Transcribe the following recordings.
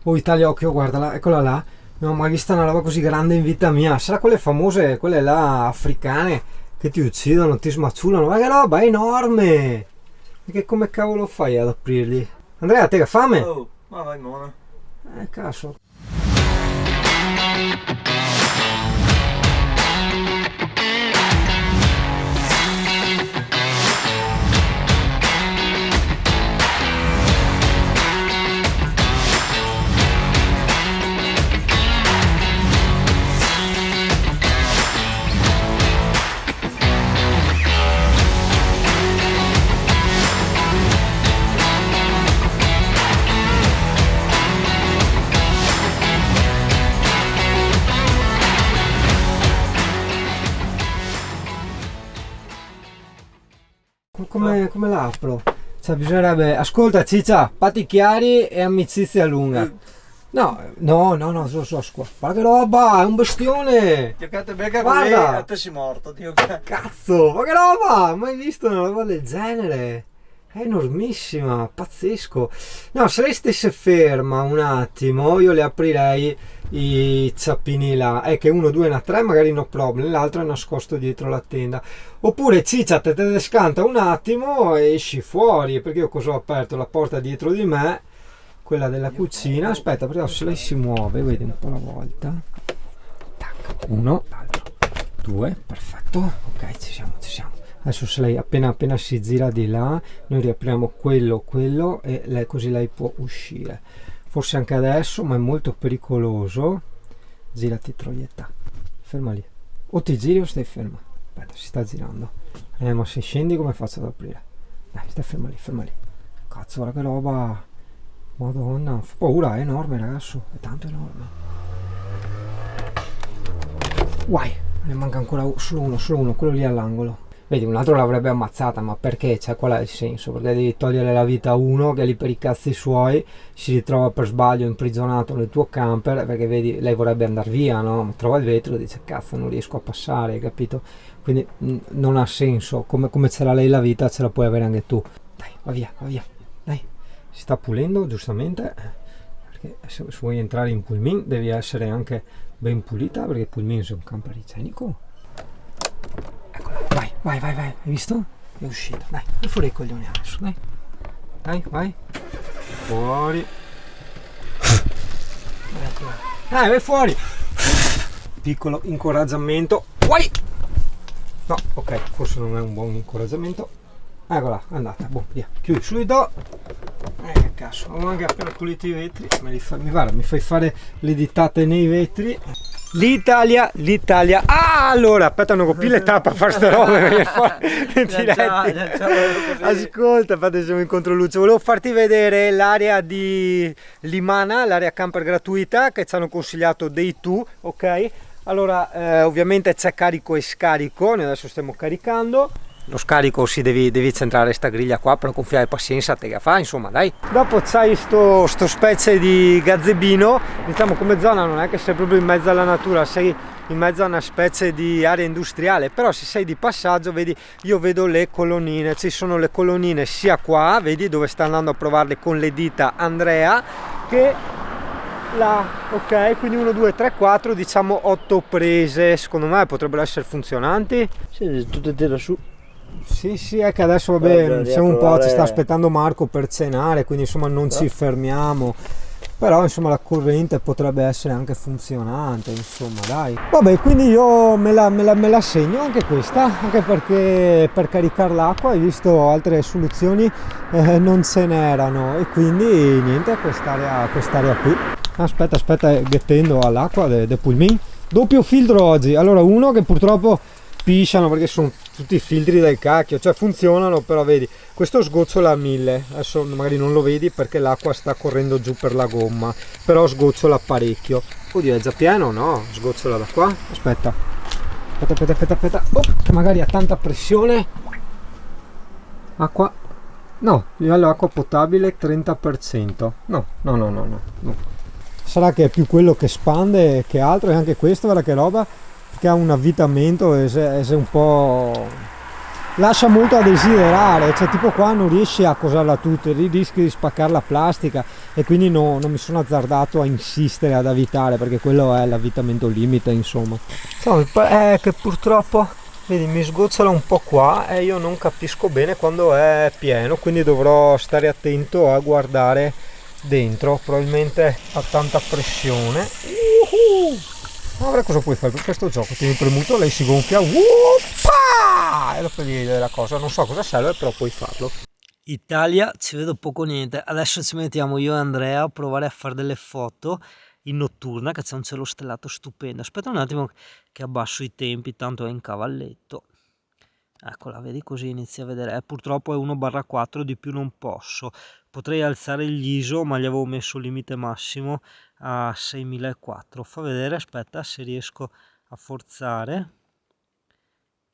Oh Italia, occhio, guardala, eccola là. Non ho mai vista una roba così grande in vita mia. Sarà quelle famose, quelle là africane che ti uccidono, ti smaciulano. Ma che roba, è enorme! Perché come cavolo fai ad aprirli? Andrea, te che fame? Oh, ma vai buona. Cazzo. Come l'apro? Cioè bisognerebbe... Ascolta Ciccia, patti chiari e amicizia lunga. No, so scuola. Ma che roba, è un bestione! Giocate becca Guarda! così, a te sei morto, Dio. Cazzo, ma che roba! Mai visto una roba del genere? È enormissima, pazzesco. No, se lei stesse ferma un attimo, io le aprirei i zappini là. È che 1, 2, 3 magari no problem, l'altro è nascosto dietro la tenda. Oppure Ciccia, te scanta un attimo e esci fuori, perché io cosa ho aperto? La porta dietro di me, quella della cucina. Aspetta, però se lei si muove, vedi un po' alla volta. Tac, 1, l'altro, 2, perfetto. Ok, ci siamo. Adesso se lei appena si gira di là, noi riapriamo quello e lei, così lei può uscire. Forse anche adesso, ma è molto pericoloso. Girati troietta, ferma lì. O ti giri o stai ferma. Aspetta, si sta girando. Ma se scendi come faccio ad aprire? Dai, stai ferma lì. Cazzo, guarda che roba. Madonna, fa paura, è enorme ragazzo, è tanto enorme. Guai, ne manca ancora solo uno, quello lì all'angolo. Vedi, un altro l'avrebbe ammazzata, ma perché? Cioè, qual è il senso? Perché devi togliere la vita a uno che è lì per i cazzi suoi, si ritrova per sbaglio imprigionato nel tuo camper, perché vedi, lei vorrebbe andare via, no? Trova il vetro e dice, cazzo, non riesco a passare, capito? Quindi non ha senso, come ce l'ha lei la vita, ce la puoi avere anche tu. Dai, va via, dai. Si sta pulendo, giustamente, perché se vuoi entrare in Pullman devi essere anche ben pulita, perché Pullman è un camper igienico. Vai, hai visto? È uscita, dai, vai fuori i coglioni adesso, dai, vai, fuori, vai fuori, piccolo incoraggiamento, vai, no, ok, forse non è un buon incoraggiamento, eccola, è andata, boh, via, chiudi subito, che cazzo, ho anche appena pulito i vetri, mi fai fare le dittate nei vetri. L'Italia. Allora, aspetta, non copì le tappa a fare ste robe. Ascolta, infatti siamo in controluce. Volevo farti vedere l'area di Limana, l'area camper gratuita che ci hanno consigliato dei tu, ok? Allora, ovviamente c'è carico e scarico, noi adesso stiamo caricando. Lo scarico si devi centrare sta griglia qua, però confiare pazienza te che fa, insomma, dai. Dopo c'hai sto specie di gazebino, diciamo come zona non è che sei proprio in mezzo alla natura, sei in mezzo a una specie di area industriale, però se sei di passaggio, vedi, io vedo le colonnine, ci sono le colonnine sia qua, vedi dove sta andando a provarle con le dita Andrea, che là, ok, quindi 1, 2, 3, 4, diciamo 8 prese, secondo me potrebbero essere funzionanti. Sì, tutte tira su. Sì, è che adesso vabbè, siamo un po', ci sta aspettando Marco per cenare, quindi insomma non ci fermiamo, però insomma la corrente potrebbe essere anche funzionante, insomma, dai. Vabbè, quindi io me la segno anche questa, anche perché per caricare l'acqua, hai visto, altre soluzioni non ce n'erano, e quindi niente, quest'area qui. Aspetta, gettendo all'acqua del Pullman. Doppio filtro oggi, allora uno che purtroppo pisciano perché sono tutti filtri del cacchio, cioè funzionano, però vedi, questo sgocciola a 1000, adesso magari non lo vedi perché l'acqua sta correndo giù per la gomma, però sgocciola parecchio. Oddio, è già pieno? No, sgocciola da qua, aspetta, oh, magari ha tanta pressione, acqua, no, livello acqua potabile 30%, no, sarà che è più quello che spande che altro, e anche questo, guarda che roba, che ha un avvitamento e se un po', lascia molto a desiderare, cioè tipo qua non riesci a cosarla tutta, rischi di spaccare la plastica e quindi non mi sono azzardato a insistere ad avvitare, perché quello è l'avvitamento limite, insomma. È che purtroppo, vedi, mi sgocciola un po' qua e io non capisco bene quando è pieno, quindi dovrò stare attento a guardare dentro, probabilmente ha tanta pressione. Ora cosa puoi fare per questo gioco? Tieni premuto, lei si gonfia, e lo fai vedere la cosa, non so cosa serve, però puoi farlo. Italia, ci vedo poco niente. Adesso ci mettiamo io e Andrea a provare a fare delle foto in notturna, che c'è un cielo stellato stupendo. Aspetta un attimo che abbasso i tempi, tanto è in cavalletto. Eccola, vedi, così inizia a vedere. Purtroppo è 1/4, di più non posso. Potrei alzare gli ISO, ma gli avevo messo il limite massimo a 6004. Fa vedere, aspetta se riesco a forzare.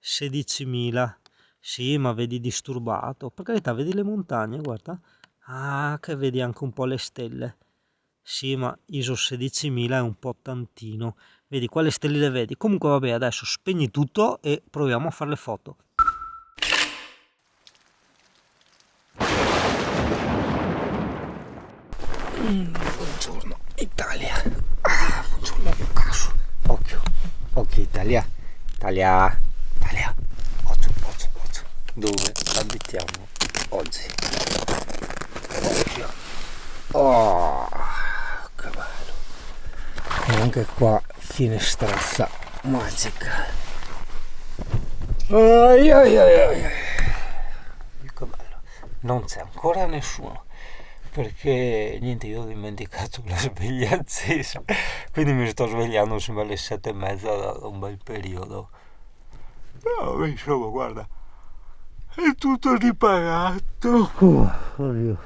16.000. Sì, ma vedi disturbato. Per carità, vedi le montagne, guarda. Ah, che vedi anche un po' le stelle. Sì, ma ISO 16.000 è un po' tantino. Vedi, qua le stelle le vedi. Comunque vabbè, adesso spegni tutto e proviamo a fare le foto. Buongiorno Italia. Buongiorno caso. Occhio Italia. Italia. Occhio. Dove abitiamo oggi? Occhio. Oh, che bello. E anche qua finestrazza magica. Ai. Che bello. Non c'è ancora nessuno, perché niente, io ho dimenticato la sveglia accesa, quindi mi sto svegliando sempre alle 7:30 da un bel periodo. No, insomma, guarda, è tutto riparato. Oddio.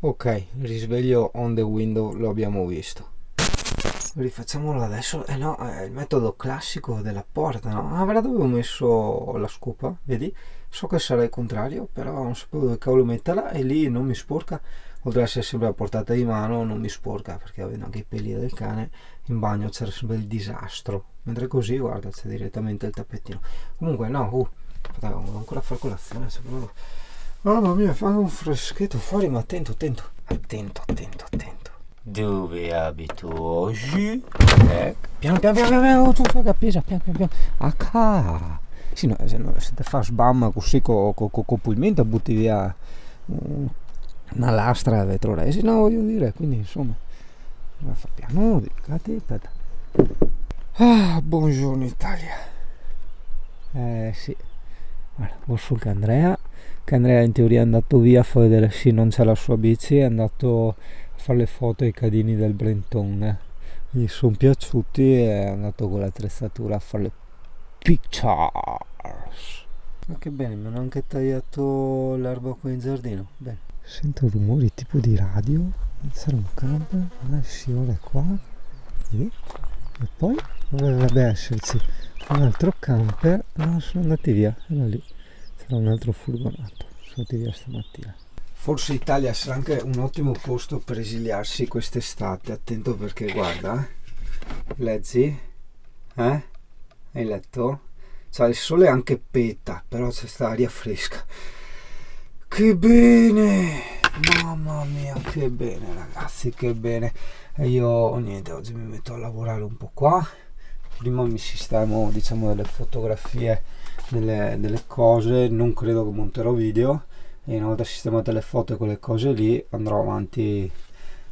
Ok, il risveglio on the window lo abbiamo visto. Rifacciamolo adesso. No, è il metodo classico della porta, no? Avrà dove ho messo la scopa, vedi? So che sarà il contrario, però non sapevo dove cavolo metterla e lì non mi sporca. Oltre ad essere sempre a portata di mano, non mi sporca, perché avendo anche i peli del cane in bagno c'era sempre il disastro. Mentre così, guarda, c'è direttamente il tappetino. Comunque, no, devo ancora fare colazione. Mamma mia, fa un freschetto fuori, ma attento. Dove abito oggi? Piano, tu fai capire, piano. Acá. Sì, no, se te fa sbam così con pulmento butti via una lastra a vetro resi, no, voglio dire, quindi insomma, fa piano, delicati, aspetta. Buongiorno Italia. Sì, guarda, posso che Andrea in teoria è andato via a far vedere, sì, non c'è la sua bici, è andato a fare le foto ai cadini del Brentone, gli sono piaciuti e è andato con l'attrezzatura a fare le pictures. Ma che bene, mi hanno anche tagliato l'erba qui in giardino. Bene. Sento rumori tipo di radio. Sarà un camper. Sì, ora è qua. Vedi? E poi dovrebbe esserci un altro camper. No, sono andati via. Era lì. C'era un altro furgonato. Sono andati via stamattina. Forse Italia sarà anche un ottimo posto per esiliarsi quest'estate. Attento perché guarda. Leggi? Hai letto? Cioè il sole anche peta, però c'è sta aria fresca. Che bene! Mamma mia, che bene ragazzi, che bene. E io niente, oggi mi metto a lavorare un po' qua. Prima mi sistemo, diciamo, delle fotografie, delle cose. Non credo che monterò video. E una volta sistemate le foto e quelle cose lì, andrò avanti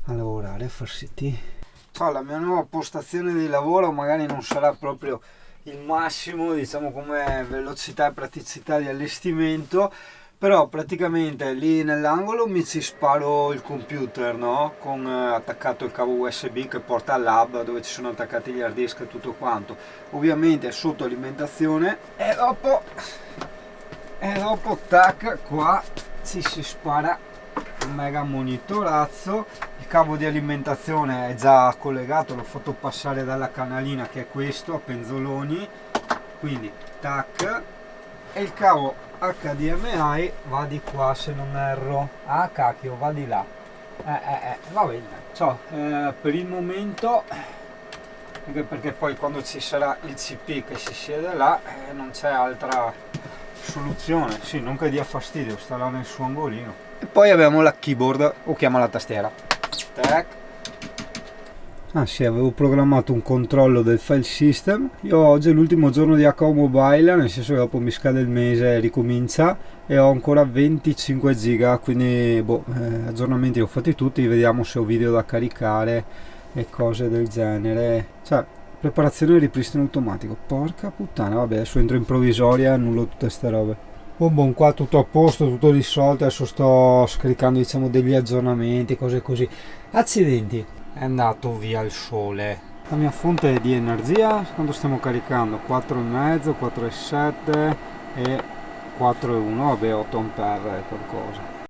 a lavorare, a far siti. Cioè, la mia nuova postazione di lavoro magari non sarà proprio il massimo, diciamo, come velocità e praticità di allestimento, però praticamente lì nell'angolo mi ci sparo il computer, no? Con attaccato il cavo USB che porta al lab dove ci sono attaccati gli hard disk e tutto quanto, ovviamente sotto alimentazione, e dopo tac, qua ci si spara un mega monitorazzo. Il cavo di alimentazione è già collegato, l'ho fatto passare dalla canalina che è questo a penzoloni, quindi tac, e il cavo HDMI va di qua se non erro. Ah cacchio, va di là. Va bene. Ciao, per il momento, anche perché poi quando ci sarà il CP che si siede là, non c'è altra soluzione, sì, non che dia fastidio, sta là nel suo angolino. E poi abbiamo la keyboard, o chiama la tastiera. Tac. Ah sì, avevo programmato un controllo del file system. Io oggi è l'ultimo giorno di HO Mobile, nel senso che dopo mi scade il mese e ricomincia, e ho ancora 25 giga, quindi aggiornamenti ho fatti tutti, vediamo se ho video da caricare e cose del genere. Cioè, preparazione e ripristino automatico, porca puttana, vabbè, adesso entro in provvisoria e annullo tutte ste robe. Buon, qua tutto a posto, tutto risolto, adesso sto scaricando, diciamo, degli aggiornamenti, cose così. Accidenti, è andato via il sole. La mia fonte di energia, quando stiamo caricando? 4,5, 4,7 e 4,1, vabbè, 8 ampere qualcosa.